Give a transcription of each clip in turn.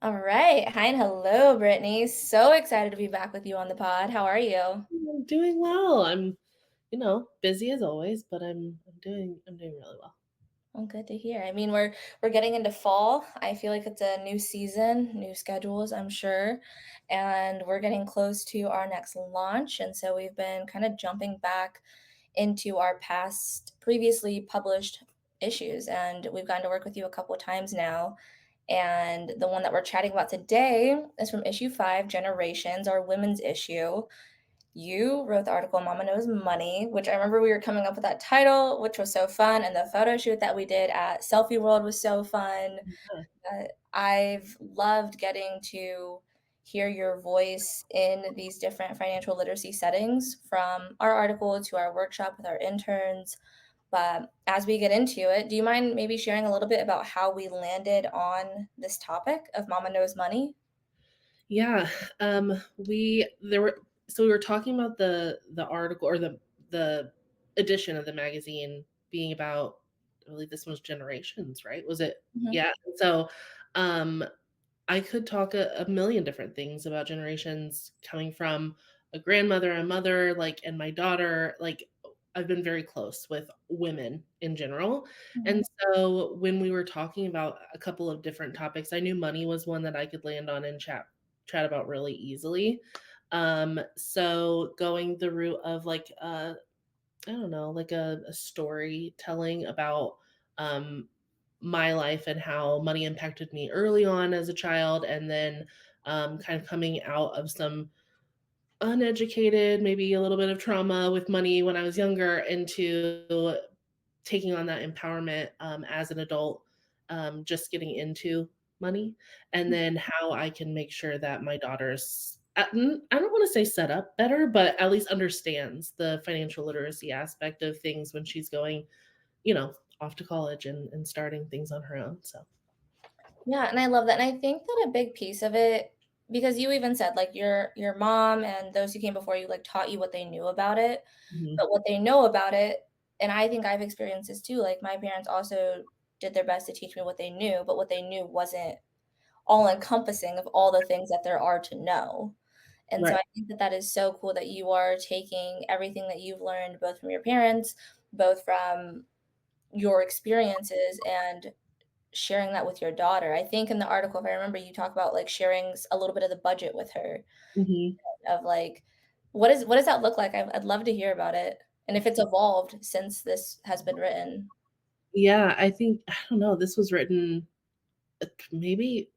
All right. Hi and hello, Brittany. So excited to be back with you on the pod. How are you? I'm doing well. I'm busy as always, but I'm doing really well. I'm good to hear. I mean, we're getting into fall. I feel like it's a new season, new schedules, I'm sure. And we're getting close to our next launch. And so we've been kind of jumping back into our past previously published issues. And we've gotten to work with you a couple of times now. And the one that we're chatting about today is from issue 5, Generations, our women's issue. You wrote the article Mama Knows Money, which I remember we were coming up with that title, which was so fun. And the photo shoot that we did at Selfie World was so fun. Yeah. I've loved getting to hear your voice in these different financial literacy settings from our article to our workshop with our interns. But as we get into it, do you mind maybe sharing a little bit about how we landed on this topic of Mama Knows Money? Yeah. We were talking about the article or the edition of the magazine being about, I believe this was generations, right? Was it? Mhm. Yeah. So um I could talk a million different things about generations coming from a grandmother, a mother, like, and my daughter. Like, I've been very close with women in general. And Mhm. so when we were talking about a couple of different topics, I knew money was one that I could land on and chat about really easily. So going the route of like I don't know, like a storytelling about um, my life and how money impacted me early on as a child, and then kind of coming out of some uneducated, maybe a little bit of trauma with money when I was younger, into taking on that empowerment as an adult, just getting into money, and then how I can make sure that my daughter's I don't want to say set up better, but at least understands the financial literacy aspect of things when she's going, you know, off to college and starting things on her own. So, Yeah, and I love that, and I think that a big piece of it because you even said, like, your mom and those who came before you, like, taught you what they knew about it, mhm, but what they know about it and I think I've experienced this too, like, my parents also did their best to teach me what they knew, but what they knew wasn't all-encompassing of all the things that there are to know, and so right. I think that that is so cool that you are taking everything that you've learned both from your parents, both from your experiences, and sharing that with your daughter. I think in the article, if I remember, you talk about, like, sharing a little bit of the budget with her Mhm. of, like, what does that look like? I'd love to hear about it, and if it's evolved since this has been written. Yeah, I think I don't know. This was written maybe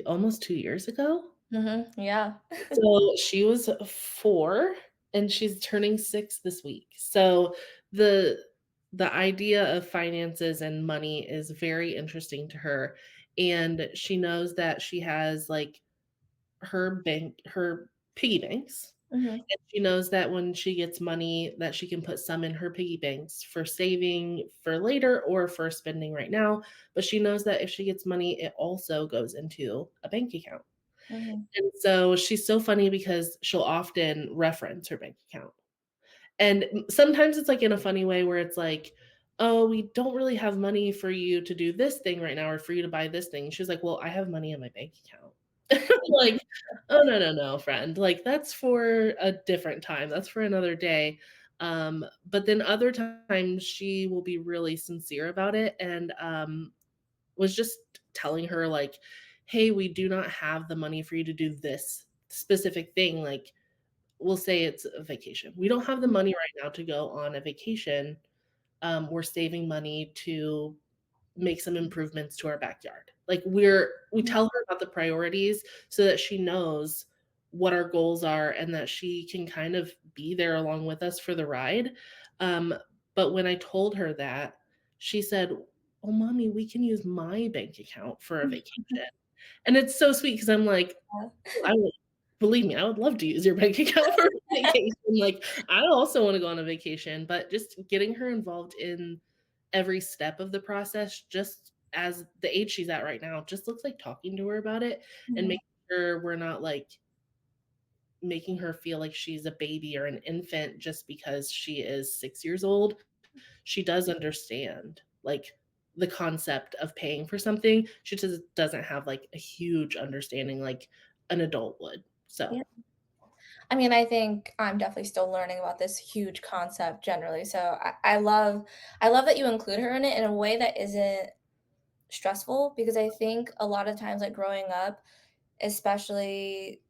almost 2 years ago. Mhm, yeah. So she was 4 and she's turning 6 this week. So the the idea of finances and money is very interesting to her, and she knows that she has, like, her piggy banks, Mhm, and she knows that when she gets money that she can put some in her piggy banks for saving for later or for spending right now, but she knows that if she gets money, it also goes into a bank account. mhm, And so she's so funny because she'll often reference her bank account. And sometimes it's like in a funny way where it's like, "Oh, we don't really have money for you to do this thing right now or for you to buy this thing." She's like, "Well, I have money in my bank account." Like, "Oh, no, no, no, friend. Like, that's for a different time. That's for another day." But then other times she will be really sincere about it and was just telling her like, "Hey, we do not have the money for you to do this specific thing." Like, we'll say it's a vacation. We don't have the money right now to go on a vacation. We're saving money to make some improvements to our backyard. Like, we mhm, tell her about the priorities so that she knows what our goals are and that she can kind of be there along with us for the ride. Um, but when I told her that, she said, "Oh, mommy, we can use my bank account for a mhm. vacation." And it's so sweet because I'm like, I would believe me, I would love to use your bank account for a vacation. Like, I also wanna go on a vacation, but just getting her involved in every step of the process, just as the age she's at right now, just looks like talking to her about it and Mhm, making sure we're not, like, making her feel like she's a baby or an infant just because she is 6 years old. She does understand, like, the concept of paying for something. She just doesn't have, like, a huge understanding like an adult would. So, Yeah. I mean, I think I'm definitely still learning about this huge concept generally. So I love that you include her in it in a way that isn't stressful because I think a lot of times like growing up, especially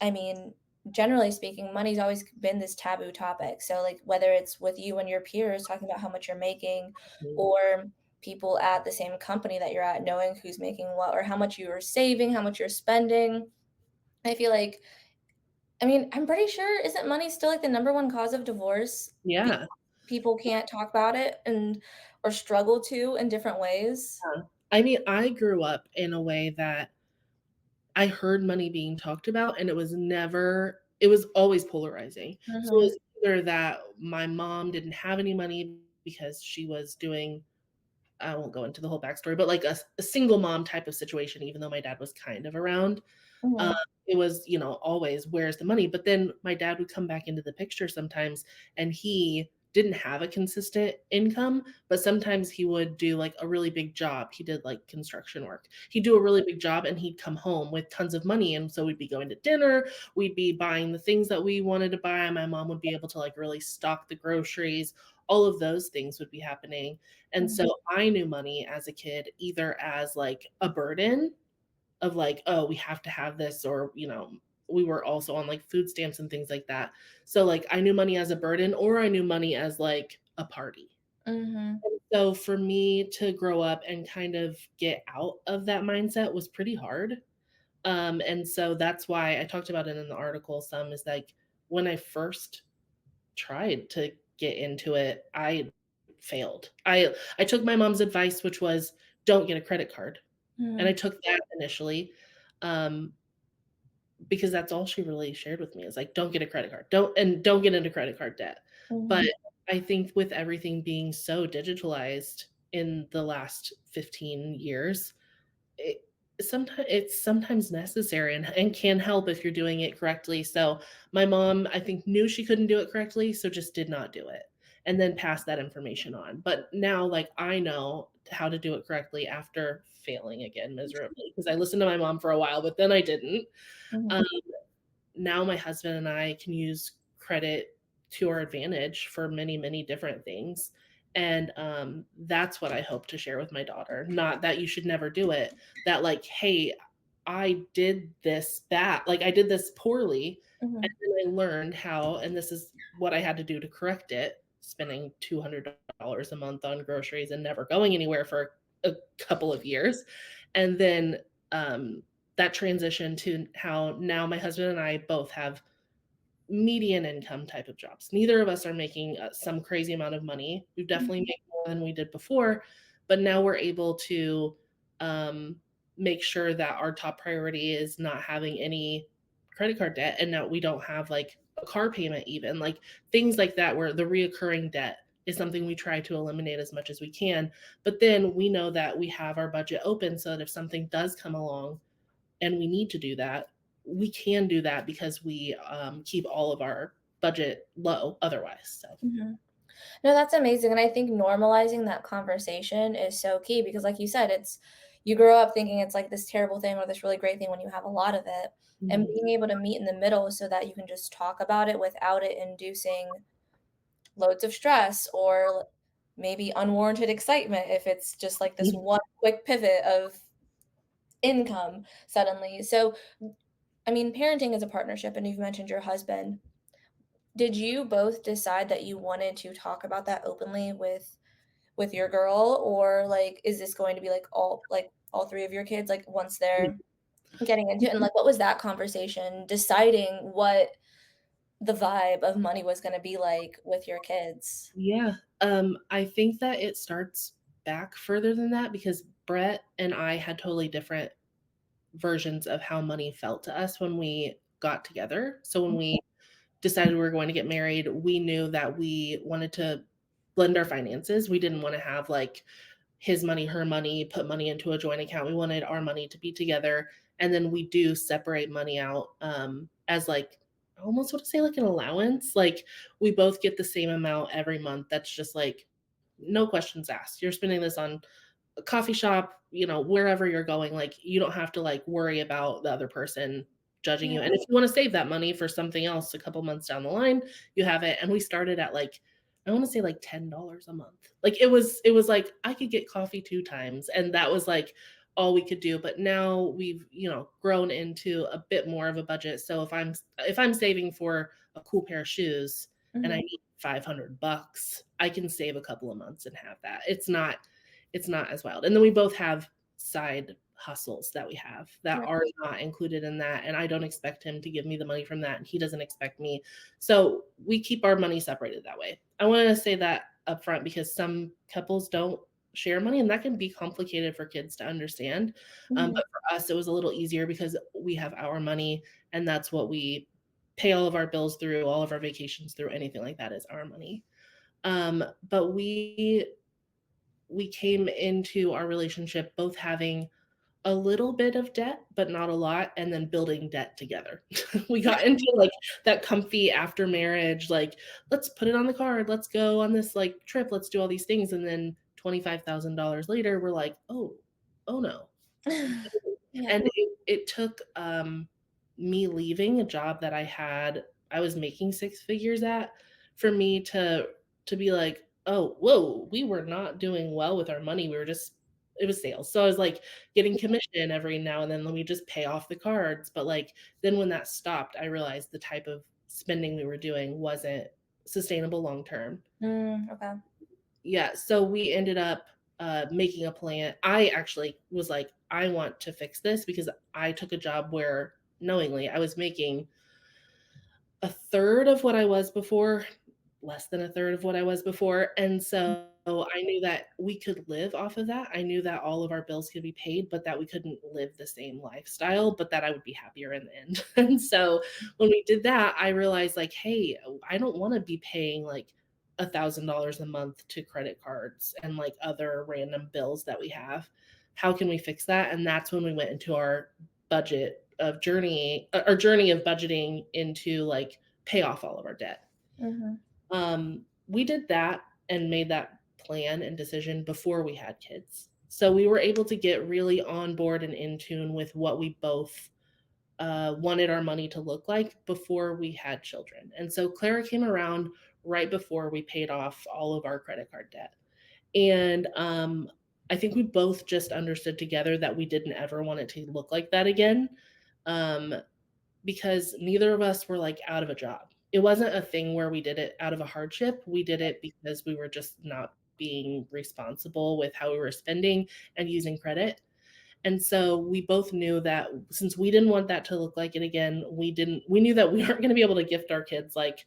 I mean, generally speaking, money's always been this taboo topic. So like whether it's with you and your peers talking about how much you're making mhm. or people at the same company that you're at knowing who's making what or how much you are saving, how much you're spending. I feel like I mean, I'm pretty sure isn't money still, like, the number one cause of divorce? Because Yeah. people can't talk about it and or struggle to in different ways? Yeah. I mean, I grew up in a way that I heard money being talked about, and it was always polarizing. So, it Mhm, was either that my mom didn't have any money because she was doing I won't go into the whole backstory, but like a single mom type of situation, even though my dad was kind of around. Um, mhm, it was, always, "Where's the money?" But then my dad would come back into the picture sometimes, and he didn't have a consistent income, but sometimes he would do, like, a really big job. He did, like, construction work. He'd do a really big job, and he'd come home with tons of money, and so we'd be going to dinner, we'd be buying the things that we wanted to buy, my mom would be able to, like, really stock the groceries, all of those things would be happening, and so mhm, I knew money as a kid either as, like, a burden of like, "Oh, we have to have this," or, we were also on, like, food stamps and things like that. So, like, I knew money as a burden or I knew money as, like, a party. mhm, So, for me to grow up and kind of get out of that mindset was pretty hard. And so that's why I talked about it in the article some is, like, when I first tried to get into it, I failed. I took my mom's advice, which was, "Don't get a credit card." And I mhm, took that initially, um, because that's all she really shared with me is like, "Don't get a credit card. Don't get into credit card debt." But mhm, I think with everything being so digitalized in the last 15 years, it it's sometimes necessary and can help if you're doing it correctly. So, my mom, I think, knew she couldn't do it correctly, so just did not do it, and then passed that information on. But now, like, I know how to do it correctly after failing again miserably because I listened to my mom for a while, but then I didn't. mhm, Um, Now my husband and I can use credit to our advantage for many, many different things. And that's what I hope to share with my daughter. Not that you should never do it, that like, hey, I did this bad, like I did this poorly, and mhm, then I learned how, and this is what I had to do to correct it, spending $200 a month on groceries and never going anywhere for a couple of years. And then um, that transition to how now my husband and I both have median income type of jobs. Neither of us are making some crazy amount of money. We definitely mhm, make more than we did before, but now we're able to um, make sure that our top priority is not having any credit card debt and that we don't have like a car payment, even like things like that, where the reoccurring debt is something we try to eliminate as much as we can. But then we know that we have our budget open so that if something does come along, and we need to do that, we can do that because we keep all of our budget low otherwise. So, mhm. No, that's amazing, and I think normalizing that conversation is so key because like you said, it's you grow up thinking it's like this terrible thing or this really great thing when you have a lot of it, and mhm. being able to meet in the middle so that you can just talk about it without it inducing loads of stress or maybe unwarranted excitement if it's just like this one quick pivot of income suddenly. So, I mean, parenting is a partnership, and you've mentioned your husband. Did you both decide that you wanted to talk about that openly with your girl, or like is this going to be like all three of your kids like once they're getting into it? And like what was that conversation deciding what the vibe of money was going to be like with your kids? Yeah, I think that it starts back further than that because Brett and I had totally different versions of how money felt to us when we got together. So when we decided we were going to get married, we knew that we wanted to blend our finances. We didn't want to have like his money, her money, put money into a joint account. We wanted our money to be together. And then we do separate money out as like, I almost want to say like an allowance. Like we both get the same amount every month. That's just like no questions asked. You're spending this on a coffee shop, wherever you're going, like, you don't have to, like, worry about the other person judging you, and Yeah. if you wanna save that money for something else a couple months down the line, you have it, and we started at, like, I wanna say, like, $10 a month. Like, it was like, I could get coffee 2 times, and that was, like, all we could do, but now we've, grown into a bit more of a budget, so if I'm saving for a cool pair of shoes and I Mhm. need $500, I can save a couple of months and have that. It's not as wild. And then we both have side hustles that we have that Right. are not included in that, and I don't expect him to give me the money from that, and he doesn't expect me. So, we keep our money separated that way. I wanted to say that upfront because some couples don't share money, and that can be complicated for kids to understand. Mhm. But for us, it was a little easier because we have our money, and that's what we pay all of our bills through, all of our vacations through, anything like that is our money. But we came into our relationship both having a little bit of debt, but not a lot, and then building debt together. We got into, like, that comfy after marriage, like, "Let's put it on the card, let's go on this, like, trip, let's do all these things," and then $25,000 later, we're like, "Oh, oh, no." Yeah. And it took, me leaving a job that I was making 6 figures at, for me to be like, "Oh, whoa, we were not doing well with our money, we were just" it was sales. So I was, like, getting commission every now and then, let me just pay off the cards, but, like, then when that stopped, I realized the type of spending we were doing wasn't sustainable long term. Okay. Yeah, so we ended up, making a plan. I actually was like, "I want to fix this," because I took a job where knowingly I was making a third of what I was before, less than a third of what I was before, and so I knew that we could live off of that. I knew that all of our bills could be paid, but that we couldn't live the same lifestyle, but that I would be happier in the end. And so when we did that, I realized, like, "Hey, I don't wanna be paying, like, $1,000 a month to credit cards and, like, other random bills that we have. How can we fix that?" And that's when we went into our journey of budgeting into, like, pay off all of our debt. Mhm. We did that and made that plan and decision before we had kids. So we were able to get really on board and in tune with what we both wanted our money to look like before we had children. And so Clara came around right before we paid off all of our credit card debt. And I think we both just understood together that we didn't ever want it to look like that again. Um, because neither of us were, like, out of a job. It wasn't a thing where we did it out of a hardship, we did it because we were just not being responsible with how we were spending and using credit, and so we both knew that since we didn't want that to look like it again, we knew that we aren't gonna be able to gift our kids, like,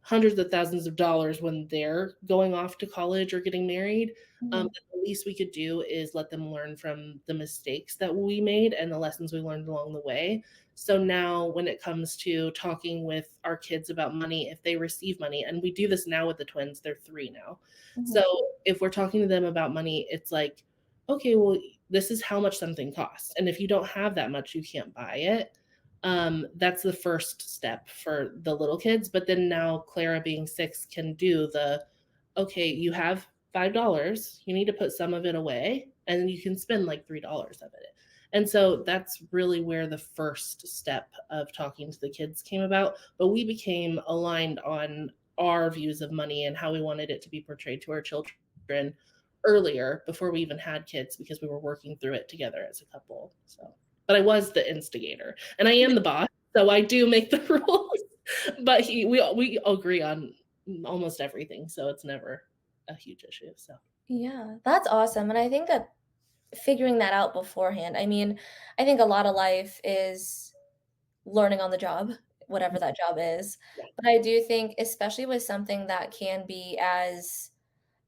hundreds of thousands of dollars when they're going off to college or getting married. Mhm. The least we could do is let them learn from the mistakes that we made and the lessons we learned along the way. So now, when it comes to talking with our kids about money, if they receive money, and we do this now with the twins, they're 3 now. So Mhm. if we're talking to them about money, it's like, okay, well, this is how much something costs. And if you don't have that much, you can't buy it. That's the first step for the little kids. But then now Clara being 6 can do okay, you have $5, you need to put some of it away, and then you can spend like $3 of it. And so that's really where the first step of talking to the kids came about. But we became aligned on our views of money and how we wanted it to be portrayed to our children earlier before we even had kids because we were working through it together as a couple. So, but I was the instigator and I am the boss, so I do make the rules. But we agree on almost everything, so it's never a huge issue. So Yeah, that's awesome, and I think that figuring that out beforehand, I mean, I think a lot of life is learning on the job, whatever that job is, yeah, but I do think, especially with something that can be as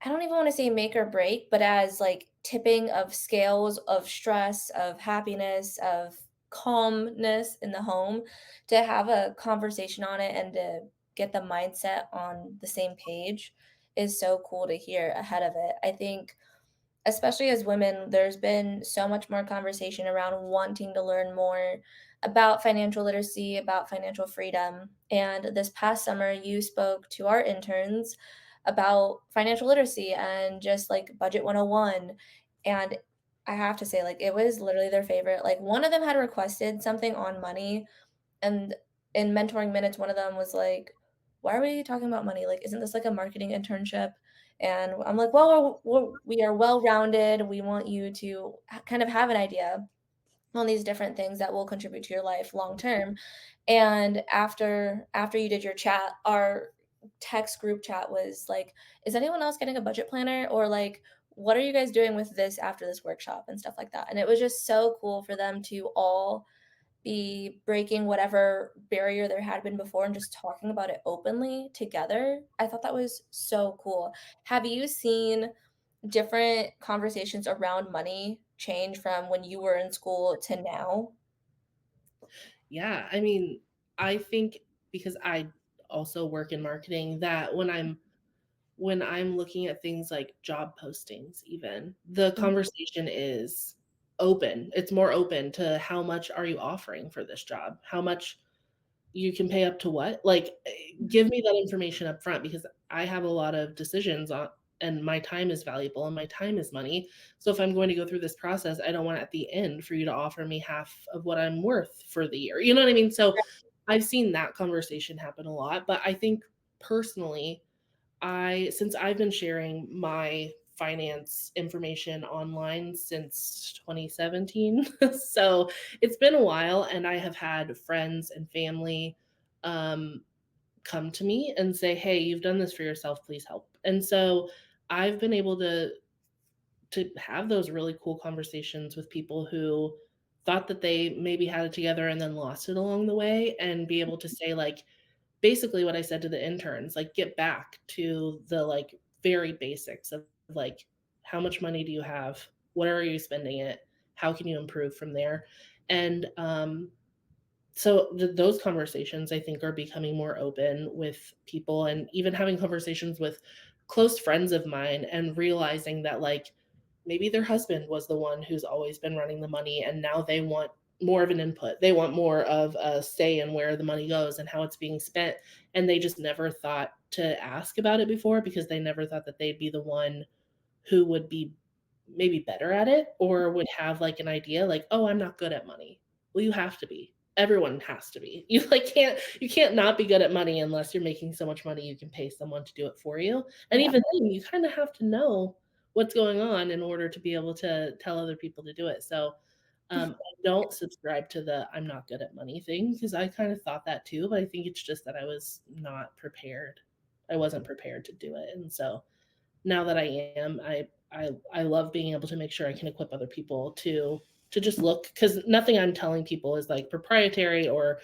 I don't even wanna say make or break, but as, like, tipping of scales of stress, of happiness, of calmness in the home, to have a conversation on it and to get the mindset on the same page is so cool to hear ahead of it. I think especially as women, there's been so much more conversation around wanting to learn more about financial literacy, about financial freedom. And this past summer, you spoke to our interns about financial literacy and just like Budget 101. And I have to say, like, it was literally their favorite. Like, one of them had requested something on money, and in mentoring minutes, one of them was like, "Why are we talking about money? Like, isn't this like a marketing internship?" And I'm like, "Well, we are well-rounded. We want you to kind of have an idea on these different things that will contribute to your life long term." And after you did your chat, our text group chat was like, "Is anyone else getting a budget planner?" Or like, "What are you guys doing with this after this workshop?" and stuff like that. And it was just so cool for them to all be breaking whatever barrier there had been before and just talking about it openly together. I thought that was so cool. Have you seen different conversations around money change from when you were in school to now? Yeah, I mean, I think because I also work in marketing that when I'm looking at things like job postings even, the Mhm, conversation is open. It's more open to how much are you offering for this job? How much you can pay up to what? Like, mhm. give me that information up front because I have a lot of decisions on and my time is valuable and my time is money. So if I'm going to go through this process, I don't want at the end for you to offer me half of what I'm worth for the year. You know what I mean? So I've seen that conversation happen a lot, but I think personally, I since I've been sharing my finance information online since 2017, so it's been a while, and I have had friends and family, um, come to me and say, "Hey, you've done this for yourself, please help." And so I've been able to have those really cool conversations with people who thought that they maybe had it together and then lost it along the way, and be able to say, like, basically what I said to the interns, like, get back to the, like, very basics of, like, how much money do you have? Where are you spending it? How can you improve from there? And, so those conversations I think are becoming more open with people and even having conversations with close friends of mine and realizing that, like, maybe their husband was the one who's always been running the money and now they want more of an input. They want more of a say in where the money goes and how it's being spent, and they just never thought to ask about it before because they never thought that they'd be the one who would be maybe better at it or would have, like, an idea like, "Oh, I'm not good at money." Well, you have to be. Everyone has to be. You can't not be good at money unless you're making so much money you can pay someone to do it for you, and Yeah. even then, you kinda have to know what's going on in order to be able to tell other people to do it, so, I don't subscribe to the "I'm not good at money" thing because I kinda thought that too, but I think it's just that I was not prepared. I wasn't prepared to do it, and so now that I am, I love being able to make sure I can equip other people to just look because nothing I'm telling people is like proprietary or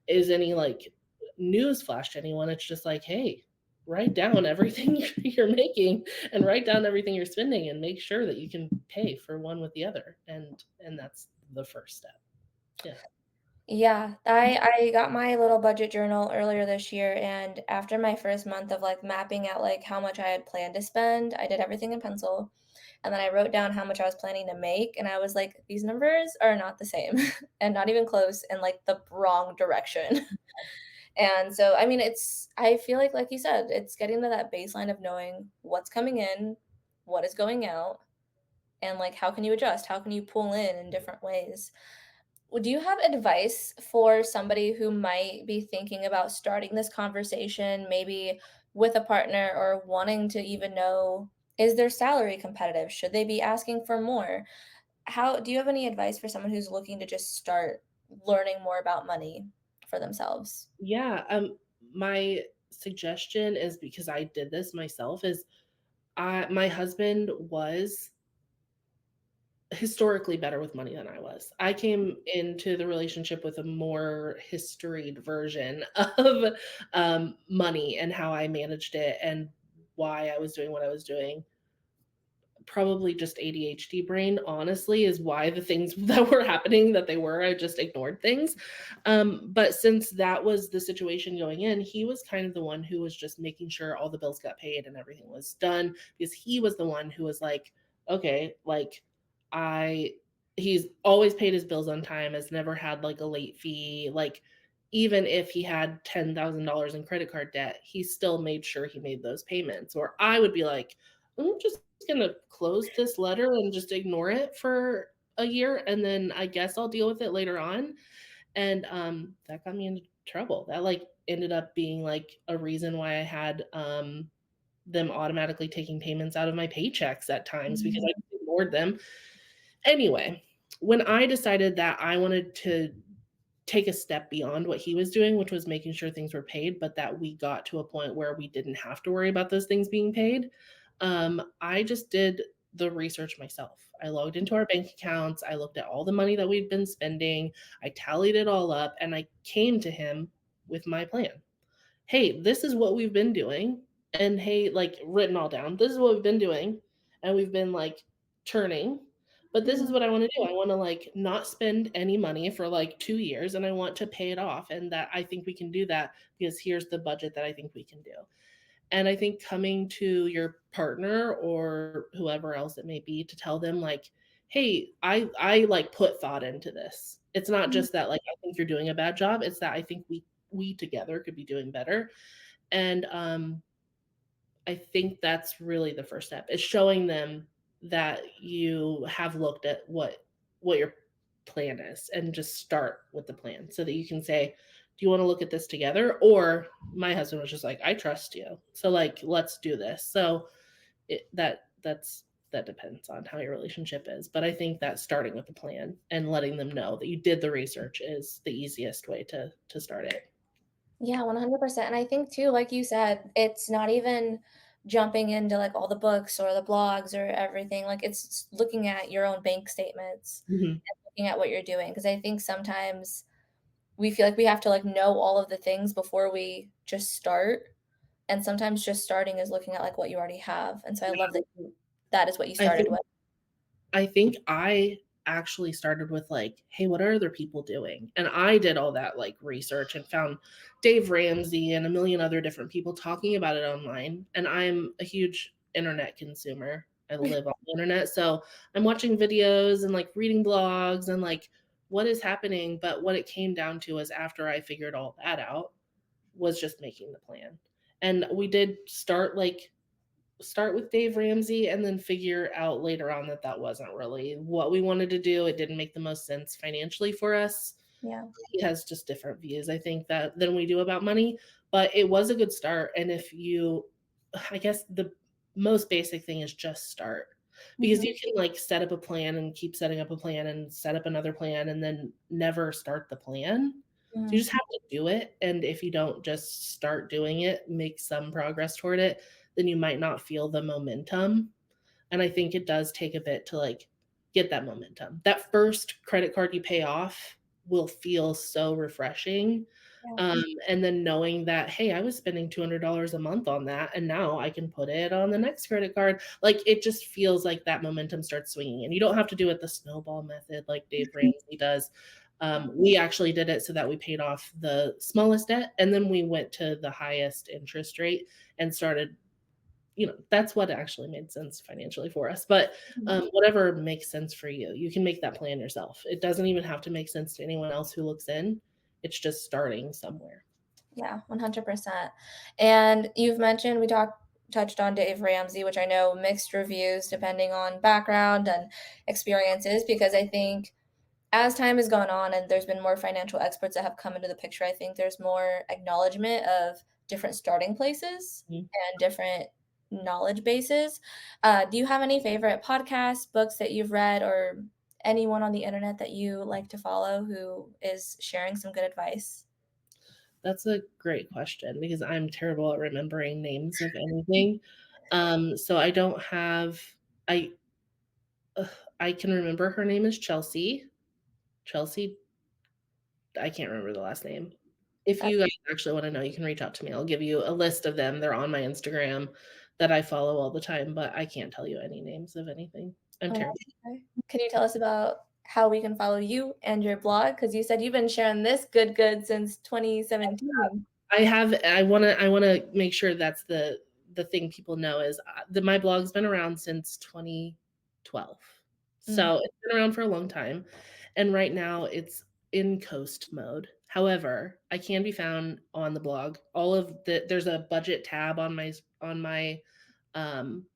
is any like news flash to anyone. It's just like, hey, write down everything you're making and write down everything you're spending and make sure that you can pay for one with the other. And that's the first step. Yeah. Yeah, I got my little budget journal earlier this year, and after my first month of, like, mapping out, like, how much I had planned to spend, I did everything in pencil, and then I wrote down how much I was planning to make, and I was like, "These numbers are not the same, and not even close, in, like, the wrong direction." And so, I mean, I feel like you said, it's getting to that baseline of knowing what's coming in, what is going out, and, like, how can you adjust? How can you pull in different ways? Well, do you have advice for somebody who might be thinking about starting this conversation, maybe with a partner or wanting to even know, is their salary competitive? Should they be asking for more? How do you have any advice for someone who's looking to just start learning more about money for themselves? Yeah. My suggestion is because I did this myself is my husband was historically better with money than I was. I came into the relationship with a more historied version of, money and how I managed it and why I was doing what I was doing. Probably just ADHD brain, honestly, is why the things that were happening that they were, I just ignored things. But since that was the situation going in, he was kind of the one who was just making sure all the bills got paid and everything was done because he was the one who was like, okay, like I he's always paid his bills on time, has never had like a late fee, like even if he had $10,000 in credit card debt, he still made sure he made those payments. Or I would be like, I'm just gonna close this letter and just ignore it for a year, and then I guess I'll deal with it later on. And that got me into trouble. That like ended up being like a reason why I had them automatically taking payments out of my paychecks at times because I Mhm. just ignored them. Anyway, when I decided that I wanted to take a step beyond what he was doing, which was making sure things were paid, but that we got to a point where we didn't have to worry about those things being paid. I just did the research myself. I logged into our bank accounts, I looked at all the money that we'd been spending, I tallied it all up, and I came to him with my plan. Hey, this is what we've been doing. And hey, like written all down, this is what we've been doing. And we've been like churning. But this is Mhm. what I want to do. I want to like not spend any money for like 2 years and I want to pay it off. And that I think we can do that because here's the budget that I think we can do. And I think coming to your partner or whoever else it may be to tell them like, "Hey, I like put thought into this." It's not Mhm. just that like I think you're doing a bad job, it's that I think we together could be doing better. And I think that's really the first step is showing them that you have looked at what your plan is and just start with the plan so that you can say, "Do you want to look at this together?" Or my husband was just like, "I trust you. So like let's do this." So that depends on how your relationship is, but I think that starting with the plan and letting them know that you did the research is the easiest way to start it. Yeah, 100%, and I think too, like you said, it's not even jumping into, like, all the books or the blogs or everything, like, it's looking at your own bank statements Mhm. and looking at what you're doing. Because I think sometimes we feel like we have to, like, know all of the things before we just start, and sometimes just starting is looking at, like, what you already have, and so I love that that is what you I started think with. I think I actually started with like, "Hey, what are other people doing?" And I did all that like research and found Dave Ramsey and a million other different people talking about it online. And I'm a huge internet consumer. I live on the internet, so I'm watching videos and like reading blogs and like what is happening. But what it came down to is after I figured all that out was just making the plan. And we did start with Dave Ramsey and then figure out later on that that wasn't really what we wanted to do. It didn't make the most sense financially for us. Yeah, He has just different views, I think, that than we do about money, but it was a good start. And if you, I guess the most basic thing is just start because mhm, you can like set up a plan and keep setting up a plan and set up another plan and then never start the plan. So you mhm, just have to do it. And if you don't just start doing it, make some progress toward it, then you might not feel the momentum. And I think it does take a bit to like get that momentum. That first credit card you pay off will feel so refreshing. yeah, And then knowing that, hey, I was spending $200 a month on that, and now I can put it on the next credit card. Like it just feels like that momentum starts swinging, and you don't have to do it the snowball method like Dave Ramsey does. We actually did it so that we paid off the smallest debt, and then we went to the highest interest rate and started that's what actually made sense financially for us. But mhm. whatever makes sense for you, you can make that plan yourself. It doesn't even have to make sense to anyone else who looks in. It's just starting somewhere. Yeah, 100%. And you've mentioned we touched on Dave Ramsey, which I know mixed reviews depending on background and experiences, because I think as time has gone on and there's been more financial experts that have come into the picture, I think there's more acknowledgement of different starting places Mhm. and different knowledge bases. Do you have any favorite podcasts, books that you've read, or anyone on the internet that you like to follow who is sharing some good advice? That's a great question because I'm terrible at remembering names of anything. So I don't have I ugh, I can remember her name is Chelsea. Chelsea, I can't remember the last name. If That's you guys actually wanna know, you can reach out to me. I'll give you a list of them. They're on my Instagram that I follow all the time, but I can't tell you any names of anything. I'm oh, terrible. okay. Can you tell us about how we can follow you and your blog? Because you said you've been sharing this good since 2017. I wanna make sure that's the thing people know is, my blog's been around since 2012. Mm, So, it's been around for a long time, and right now it's in coast mode. However, I can be found on the blog. All of the there's a budget tab on my um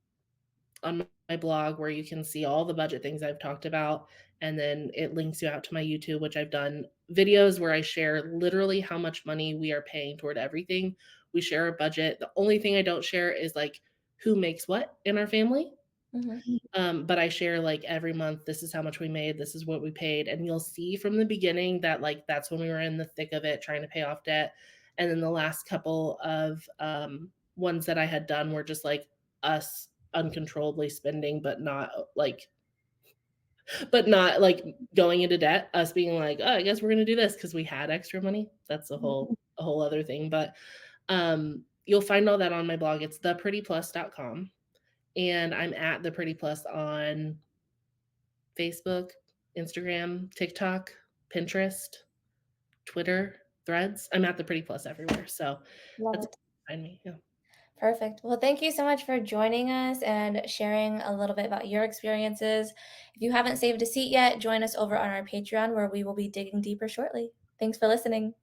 on my blog where you can see all the budget things I've talked about, and then it links you out to my YouTube, which I've done videos where I share literally how much money we are paying toward everything. We share a budget. The only thing I don't share is like who makes what in our family. Mhm. But I share like every month, this is how much we made, this is what we paid. And you'll see from the beginning that like that's when we were in the thick of it trying to pay off debt. And then the last couple of ones that I had done were just like us uncontrollably spending, but not like going into debt, us being like, oh, I guess we're gonna do this because we had extra money. That's a whole other thing. But you'll find all that on my blog. It's theprettyplus.com. And I'm at the Pretty Plus on Facebook, Instagram, TikTok, Pinterest, Twitter, Threads. I'm at the Pretty Plus everywhere. So Love that's it. find me. Yeah. Perfect. Well, thank you so much for joining us and sharing a little bit about your experiences. If you haven't saved a seat yet, join us over on our Patreon where we will be digging deeper shortly. Thanks for listening.